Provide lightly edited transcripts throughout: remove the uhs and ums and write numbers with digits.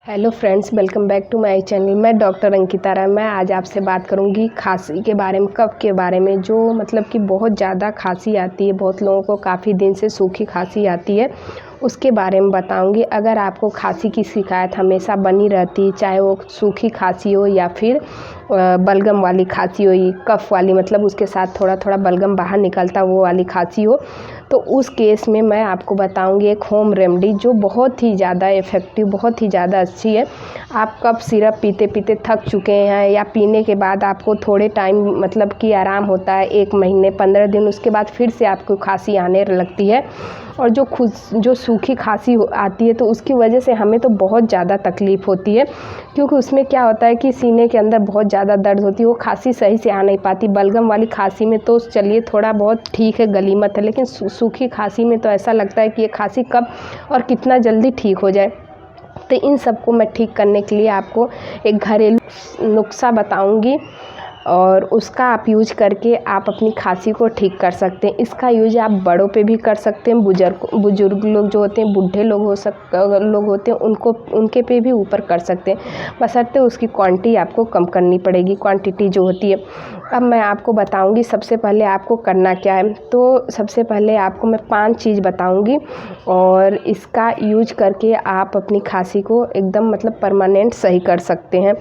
Hello friends, welcome back to my channel. मैं doctor Ankita Rai. मैं आज आपसे बात करूंगी खांसी के बारे में, कफ के बारे में। जो मतलब कि बहुत ज़्यादा खांसी आती है, बहुत लोगों को काफ़ी दिन से सूखी खांसी आती है, उसके बारे में बताऊंगी। अगर आपको खांसी की शिकायत हमेशा बनी रहती है, चाहे वो सूखी खांसी हो या फिर बलगम वाली खांसी हो, कफ वाली, मतलब उसके साथ थोड़ा थोड़ा बलगम बाहर निकलता वो वाली खांसी हो, तो उस केस में मैं आपको बताऊंगी एक होम रेमेडी जो बहुत ही ज़्यादा इफ़ेक्टिव, बहुत ही ज़्यादा अच्छी है। आप कफ सिरप पीते पीते थक चुके हैं या पीने के बाद आपको थोड़े टाइम मतलब कि आराम होता है, 1 महीने 15 दिन, उसके बाद फिर से आपको खांसी आने लगती है। और जो सूखी खांसी आती है तो उसकी वजह से हमें तो बहुत ज़्यादा तकलीफ़ होती है, क्योंकि उसमें क्या होता है कि सीने के अंदर बहुत ज़्यादा दर्द होती है, वो खांसी सही से आ नहीं पाती। बलगम वाली खांसी में तो चलिए थोड़ा बहुत ठीक है, गलीमत है, लेकिन सूखी खांसी में तो ऐसा लगता है कि ये खांसी कब और कितना जल्दी ठीक हो जाए। तो इन सबको मैं ठीक करने के लिए आपको एक घरेलू नुस्खा बताऊंगी और उसका आप यूज करके आप अपनी खांसी को ठीक कर सकते हैं। इसका यूज आप बड़ों पे भी कर सकते हैं, बुजुर्ग लोग जो होते हैं, बूढ़े लोग लोग होते हैं, उनके पे भी ऊपर कर सकते हैं, बशर्ते उसकी क्वांटिटी आपको कम करनी पड़ेगी, क्वांटिटी जो होती है। अब मैं आपको बताऊंगी सबसे पहले आपको करना क्या है। तो सबसे पहले आपको मैं 5 चीज़ बताऊंगी और इसका यूज करके आप अपनी खांसी को एकदम मतलब परमानेंट सही कर सकते हैं।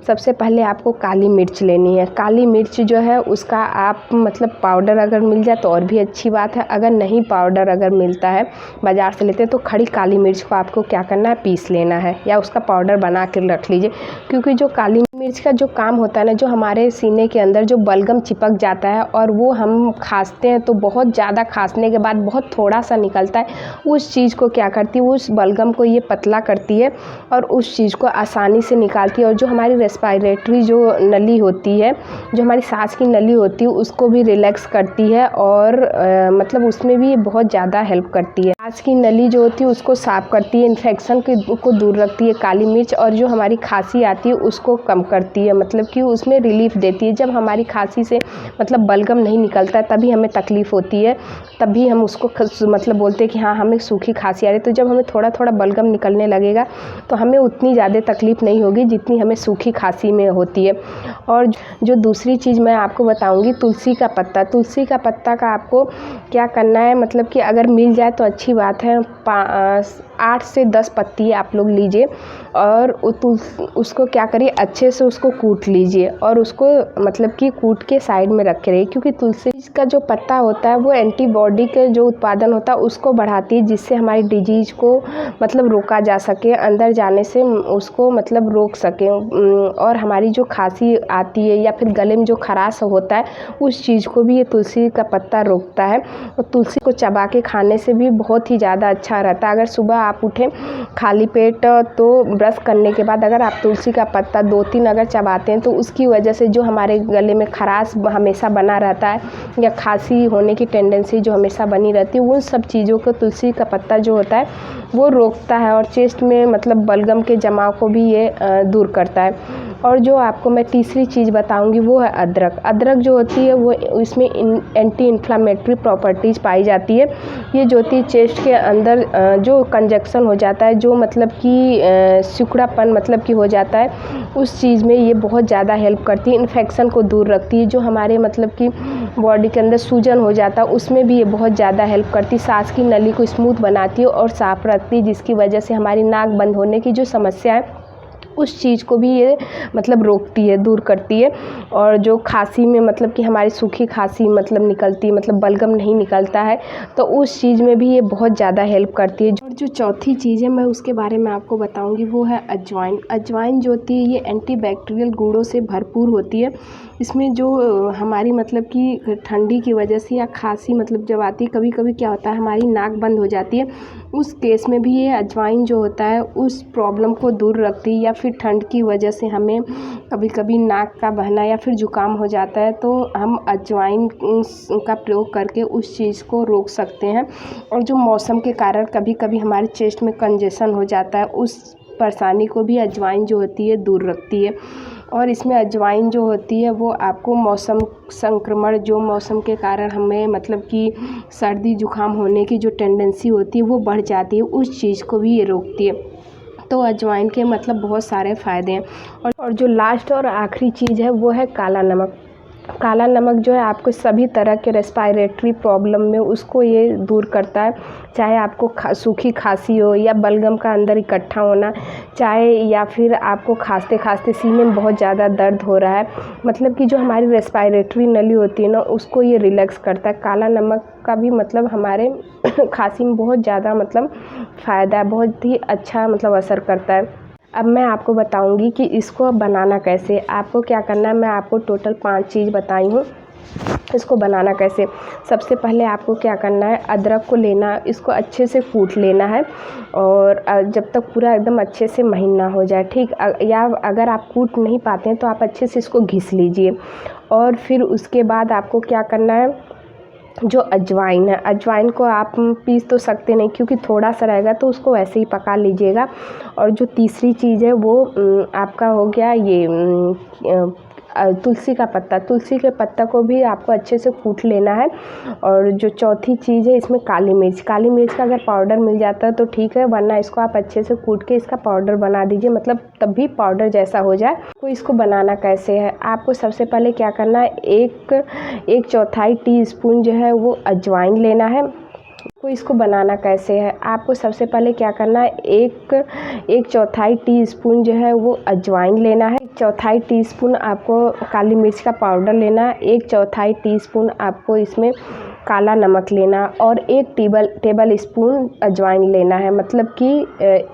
सबसे पहले आपको काली मिर्च लेनी है। काली मिर्च जो है उसका आप मतलब पाउडर अगर मिल जाए तो और भी अच्छी बात है। अगर नहीं पाउडर अगर मिलता है, बाज़ार से लेते हैं, तो खड़ी काली मिर्च को आपको क्या करना है, पीस लेना है या उसका पाउडर बना के रख लीजिए। क्योंकि जो काली मिर्च का जो काम होता है ना, जो हमारे सीने के अंदर जो बलगम चिपक जाता है और वो हम खांसते हैं तो बहुत ज़्यादा खांसने के बाद बहुत थोड़ा सा निकलता है, उस चीज़ को क्या करती है, उस बलगम को ये पतला करती है और उस चीज़ को आसानी से निकालती है। और जो हमारी रेस्पिरेटरी जो नली होती है, जो हमारी सांस की नली होती है, उसको भी रिलैक्स करती है और मतलब उसमें भी बहुत ज़्यादा हेल्प करती है। सांस की नली जो होती है उसको साफ करती है, इन्फेक्शन को दूर रखती है काली मिर्च, और जो हमारी खांसी आती है उसको कम करती है, मतलब कि उसमें रिलीफ देती है। जब हमारी खांसी से मतलब बलगम नहीं निकलता है तभी हमें तकलीफ़ होती है, तभी हम उसको मतलब बोलते हैं कि हाँ हमें सूखी खांसी आ रही है। तो जब हमें थोड़ा थोड़ा बलगम निकलने लगेगा तो हमें उतनी ज़्यादा तकलीफ़ नहीं होगी जितनी हमें सूखी खांसी में होती है। और जो दूसरी चीज़ मैं आपको बताऊंगी, तुलसी का पत्ता। तुलसी का पत्ता का आपको क्या करना है, मतलब कि अगर मिल जाए तो अच्छी बात है, 8 से 10 पत्ती आप लोग लीजिए और उसको क्या करिए, अच्छे से उसको कूट लीजिए और उसको मतलब कि कूट के साइड में रखे रहिए। क्योंकि तुलसी का जो पत्ता होता है वो एंटीबॉडी के जो उत्पादन होता है उसको बढ़ाती है, जिससे हमारी डिजीज़ को मतलब रोका जा सके, अंदर जाने से उसको मतलब रोक सके। और हमारी जो खांसी आती है या फिर गले में जो खराश होता है उस चीज़ को भी ये तुलसी का पत्ता रोकता है। और तुलसी को चबा के खाने से भी बहुत ही ज़्यादा अच्छा रहता है। अगर सुबह आप उठें खाली पेट तो ब्रश करने के बाद अगर आप तुलसी का पत्ता 2-3 अगर चबाते हैं तो उसकी वजह से जो हमारे गले में खराश हमेशा बना रहता है या खांसी होने की टेंडेंसी जो हमेशा बनी रहती है, उन सब चीज़ों को तुलसी का पत्ता जो होता है वो रोकता है और चेस्ट में मतलब बलगम के जमाव को भी ये दूर करता है। और जो आपको मैं तीसरी चीज़ बताऊंगी वो है अदरक। अदरक जो होती है वो इसमें एंटी इन्फ्लामेटरी प्रॉपर्टीज़ पाई जाती है। ये जो होती है चेस्ट के अंदर जो कंजक्शन हो जाता है, जो मतलब कि सिकुड़ापन मतलब कि हो जाता है, उस चीज़ में ये बहुत ज़्यादा हेल्प करती है। इन्फेक्शन को दूर रखती है, जो हमारे मतलब कि बॉडी के अंदर सूजन हो जाता है उसमें भी ये बहुत ज़्यादा हेल्प करती है। सांस की नली को स्मूथ बनाती है और साफ रखती है, जिसकी वजह से हमारी नाक बंद होने की जो समस्या है उस चीज़ को भी ये मतलब रोकती है, दूर करती है। और जो खांसी में मतलब कि हमारी सूखी खांसी मतलब निकलती है, मतलब बलगम नहीं निकलता है, तो उस चीज़ में भी ये बहुत ज़्यादा हेल्प करती है। और जो चौथी चीज़ है मैं उसके बारे में आपको बताऊंगी वो है अजवाइन। अजवाइन जो होती है ये एंटीबैक्टीरियल गुणों से भरपूर होती है। इसमें जो हमारी मतलब कि ठंडी की वजह से या खांसी मतलब जब आती है, कभी कभी क्या होता है हमारी नाक बंद हो जाती है, उस केस में भी ये अजवाइन जो होता है उस प्रॉब्लम को दूर रखती है। या फिर ठंड की वजह से हमें कभी कभी नाक का बहना या फिर जुकाम हो जाता है तो हम अजवाइन का प्रयोग करके उस चीज़ को रोक सकते हैं। और जो मौसम के कारण कभी कभी हमारे चेस्ट में कंजेशन हो जाता है, उस परेशानी को भी अजवाइन जो होती है दूर रखती है। और इसमें अजवाइन जो होती है वो आपको मौसम संक्रमण, जो मौसम के कारण हमें मतलब कि सर्दी जुकाम होने की जो टेंडेंसी होती है वो बढ़ जाती है, उस चीज़ को भी ये रोकती है। तो अजवाइन के मतलब बहुत सारे फ़ायदे हैं। और जो लास्ट और आखिरी चीज़ है वो है काला नमक। काला नमक जो है आपको सभी तरह के रेस्पिरेटरी प्रॉब्लम में उसको ये दूर करता है। चाहे आपको सूखी खांसी हो या बलगम का अंदर इकट्ठा होना, चाहे या फिर आपको खांसते खांसते सीने में बहुत ज़्यादा दर्द हो रहा है, मतलब कि जो हमारी रेस्पिरेटरी नली होती है ना, उसको ये रिलैक्स करता है। काला नमक का भी मतलब हमारे खांसी में बहुत ज़्यादा मतलब फ़ायदा है, बहुत ही अच्छा मतलब असर करता है। अब मैं आपको बताऊंगी कि इसको बनाना कैसे। आपको क्या करना है, मैं आपको टोटल 5 चीज़ बताई हूँ इसको बनाना कैसे। सबसे पहले आपको क्या करना है, अदरक को लेना, इसको अच्छे से कूट लेना है और जब तक पूरा एकदम अच्छे से महीन ना हो जाए, ठीक। या अगर आप कूट नहीं पाते हैं तो आप अच्छे से इसको घिस लीजिए। और फिर उसके बाद आपको क्या करना है, जो अजवाइन है, अजवाइन को आप पीस तो सकते नहीं क्योंकि थोड़ा सा रहेगा, तो उसको वैसे ही पका लीजिएगा। और जो तीसरी चीज़ है वो आपका हो गया ये तुलसी का पत्ता। तुलसी के पत्ता को भी आपको अच्छे से कूट लेना है। और जो चौथी चीज़ है इसमें काली मिर्च। काली मिर्च का अगर पाउडर मिल जाता है तो ठीक है, वरना इसको आप अच्छे से कूट के इसका पाउडर बना दीजिए, मतलब तब भी पाउडर जैसा हो जाए। तो इसको बनाना कैसे है, आपको सबसे पहले क्या करना है, एक चौथाई टीस्पून जो है वो अजवाइन लेना है। तो इसको बनाना कैसे है, आपको सबसे पहले क्या करना है, एक चौथाई टीस्पून जो है वो अजवाइन लेना है। 1/4 टीस्पून आपको काली मिर्च का पाउडर लेना है। 1/4 टीस्पून आपको इसमें काला नमक लेना और 1 टेबल स्पून अजवाइन लेना है, मतलब कि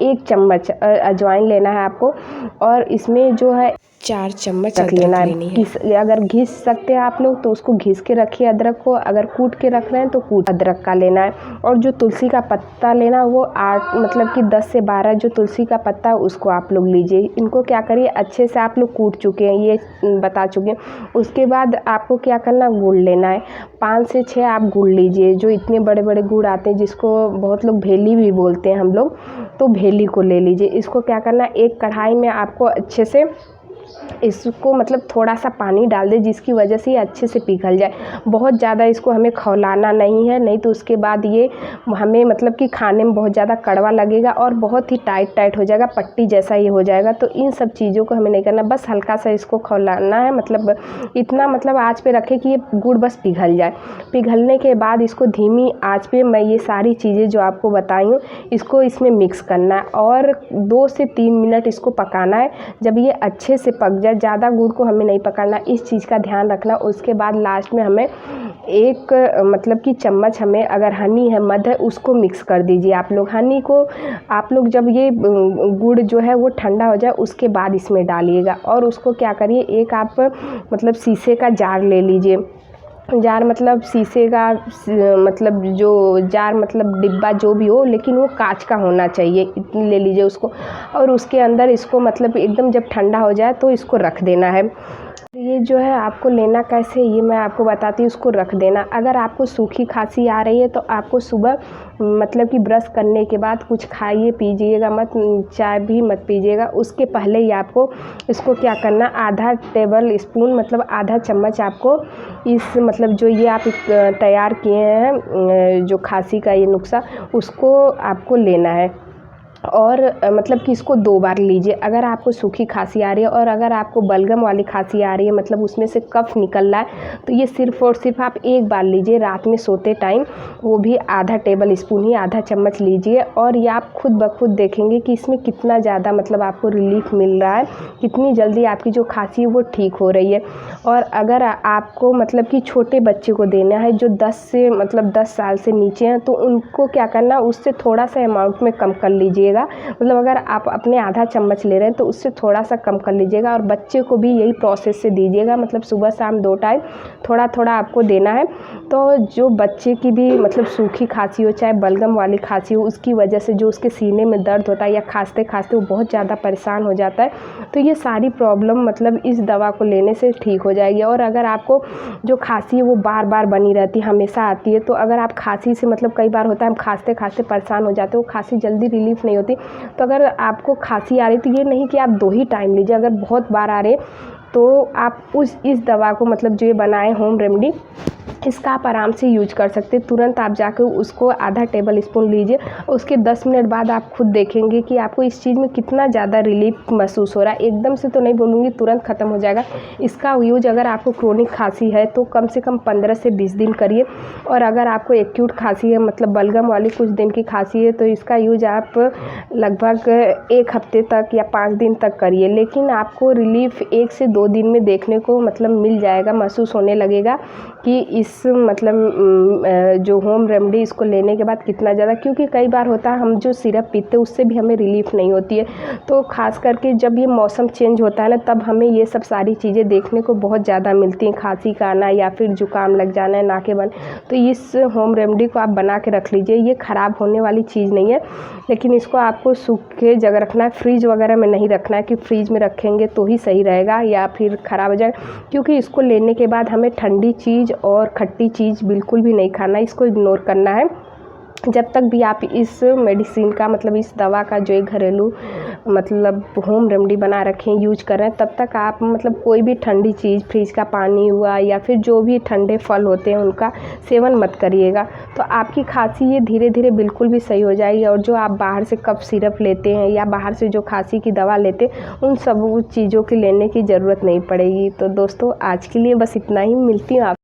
1 चम्मच अजवाइन लेना है आपको। और इसमें जो है 4 चम्मच अदरक लेना है। अगर घिस सकते हैं आप लोग तो उसको घिस के रखिए अदरक को, अगर कूट के रख रहे हैं तो कूट अदरक का लेना है। और जो तुलसी का पत्ता लेना वो 8 मतलब कि 10 से 12 जो तुलसी का पत्ता उसको आप लोग लीजिए। इनको क्या करिए, अच्छे से आप लोग कूट चुके हैं, ये बता चुके हैं। उसके बाद आपको क्या करना, गुड़ लेना है। 5 से 6 आप गुड़ लीजिए, जो इतने बड़े बड़े गुड़ आते हैं जिसको बहुत लोग भेली भी बोलते हैं हम लोग, तो भेली को ले लीजिए। इसको क्या करना, एक कढ़ाई में आपको अच्छे से इसको मतलब थोड़ा सा पानी डाल दें जिसकी वजह से ये अच्छे से पिघल जाए। बहुत ज़्यादा इसको हमें खौलाना नहीं है, नहीं तो उसके बाद ये हमें मतलब कि खाने में बहुत ज़्यादा कड़वा लगेगा और बहुत ही टाइट हो जाएगा, पट्टी जैसा ये हो जाएगा। तो इन सब चीज़ों को हमें नहीं करना, बस हल्का सा इसको खौलाना है, मतलब इतना मतलब आँच पे रखें कि ये गुड़ बस पिघल जाए। पिघलने के बाद इसको धीमी आँच पे मैं ये सारी चीज़ें जो आपको बताई हूँ इसको इसमें मिक्स करना है और 2 से 3 मिनट इसको पकाना है। जब ये अच्छे से पक जाए, ज़्यादा गुड़ को हमें नहीं पकाना, इस चीज़ का ध्यान रखना। उसके बाद लास्ट में हमें एक मतलब कि चम्मच हमें अगर हनी है, मध है, उसको मिक्स कर दीजिए आप लोग। हनी को आप लोग जब ये गुड़ जो है वो ठंडा हो जाए उसके बाद इसमें डालिएगा। और उसको क्या करिए, एक आप मतलब शीशे का जार ले लीजिए। जार मतलब शीशे का मतलब जो जार मतलब डिब्बा जो भी हो, लेकिन वो कांच का होना चाहिए, इतनी ले लीजिए उसको। और उसके अंदर इसको मतलब एकदम जब ठंडा हो जाए तो इसको रख देना है। ये जो है आपको लेना कैसे ये मैं आपको बताती हूँ, उसको रख देना। अगर आपको सूखी खांसी आ रही है तो आपको सुबह मतलब कि ब्रश करने के बाद कुछ खाइए पीजिएगा मत, चाय भी मत पीजिएगा। उसके पहले ही आपको इसको क्या करना, आधा टेबल स्पून मतलब आधा चम्मच आपको इस मतलब जो ये आप तैयार किए हैं जो खांसी का ये नुस्खा, उसको आपको लेना है। और मतलब कि इसको 2 बार लीजिए अगर आपको सूखी खांसी आ रही है। और अगर आपको बलगम वाली खांसी आ रही है, मतलब उसमें से कफ निकल रहा है, तो ये सिर्फ़ और सिर्फ आप 1 बार लीजिए रात में सोते टाइम, वो भी आधा टेबल स्पून ही, आधा चम्मच लीजिए। और ये आप खुद ब खुद देखेंगे कि इसमें कितना ज़्यादा मतलब आपको रिलीफ मिल रहा है, कितनी जल्दी आपकी जो खांसी है वो ठीक हो रही है। और अगर आपको मतलब कि छोटे बच्चे को देना है जो 10 साल से नीचे हैं, तो उनको क्या करना, उससे थोड़ा सा अमाउंट में कम कर लीजिएगा। मतलब अगर आप अपने आधा चम्मच ले रहे हैं तो उससे थोड़ा सा कम कर लीजिएगा। और बच्चे को भी यही प्रोसेस से दीजिएगा, मतलब सुबह शाम 2 टाइम थोड़ा थोड़ा आपको देना है। तो जो बच्चे की भी मतलब सूखी खांसी हो चाहे बलगम वाली खांसी हो, उसकी वजह से जो उसके सीने में दर्द होता है या खांसते खांसते वो बहुत ज़्यादा परेशान हो जाता है, तो ये सारी प्रॉब्लम मतलब इस दवा को लेने से ठीक हो जाएगी। और अगर आपको जो खांसी है वो बार बार बनी रहती है, हमेशा आती है, तो अगर आप खांसी से मतलब कई बार होता है हम खांसते खांसते परेशान हो जाते हैं, वो खांसी जल्दी रिलीफ नहीं होती। तो अगर आपको खांसी आ रही तो ये नहीं कि आप 2 ही टाइम लीजिए, अगर बहुत बार आ रहे तो आप इस दवा को मतलब जो ये बनाए होम रेमेडी इसका आप आराम से यूज कर सकते हैं। तुरंत आप जाकर उसको आधा टेबल स्पून लीजिए, उसके 10 मिनट बाद आप खुद देखेंगे कि आपको इस चीज़ में कितना ज़्यादा रिलीफ महसूस हो रहा है। एकदम से तो नहीं बोलूँगी तुरंत ख़त्म हो जाएगा। इसका यूज अगर आपको क्रोनिक खांसी है तो कम से कम 15 से 20 दिन करिए, और अगर आपको एक्यूट खांसी है मतलब बलगम वाली कुछ दिन की खांसी है तो इसका यूज आप लगभग 1 हफ्ते तक या 5 दिन तक करिए। लेकिन आपको रिलीफ 1 से 2 दिन में देखने को मतलब मिल जाएगा, महसूस होने लगेगा कि इस मतलब जो होम रेमेडी इसको लेने के बाद कितना ज़्यादा, क्योंकि कई बार होता है हम जो सिरप पीते हैं उससे भी हमें रिलीफ नहीं होती है। तो ख़ास करके जब ये मौसम चेंज होता है ना, तब हमें ये सब सारी चीज़ें देखने को बहुत ज़्यादा मिलती हैं, खांसी का आना या फिर जुकाम लग जाना है, नाके बन। तो इस होम रेमेडी को आप बना के रख लीजिए। ये ख़राब होने वाली चीज़ नहीं है, लेकिन इसको आपको सूखे जगह रखना है, फ्रीज वगैरह में नहीं रखना है कि फ्रीज में रखेंगे तो ही सही रहेगा या फिर ख़राब हो जाए। क्योंकि इसको लेने के बाद हमें ठंडी चीज़ और खट्टी चीज़ बिल्कुल भी नहीं खाना है, इसको इग्नोर करना है। जब तक भी आप इस मेडिसिन का मतलब इस दवा का जो एक घरेलू मतलब होम रेमेडी बना रखें, यूज कर रहे हैं, तब तक आप मतलब कोई भी ठंडी चीज़, फ्रिज का पानी हुआ या फिर जो भी ठंडे फल होते हैं उनका सेवन मत करिएगा। तो आपकी खांसी ये धीरे धीरे बिल्कुल भी सही हो जाएगी। और जो आप बाहर से कफ सिरप लेते हैं या बाहर से जो खांसी की दवा लेते हैं, उन सब चीज़ों की लेने की ज़रूरत नहीं पड़ेगी। तो दोस्तों आज के लिए बस इतना ही, मिलती हूँ आप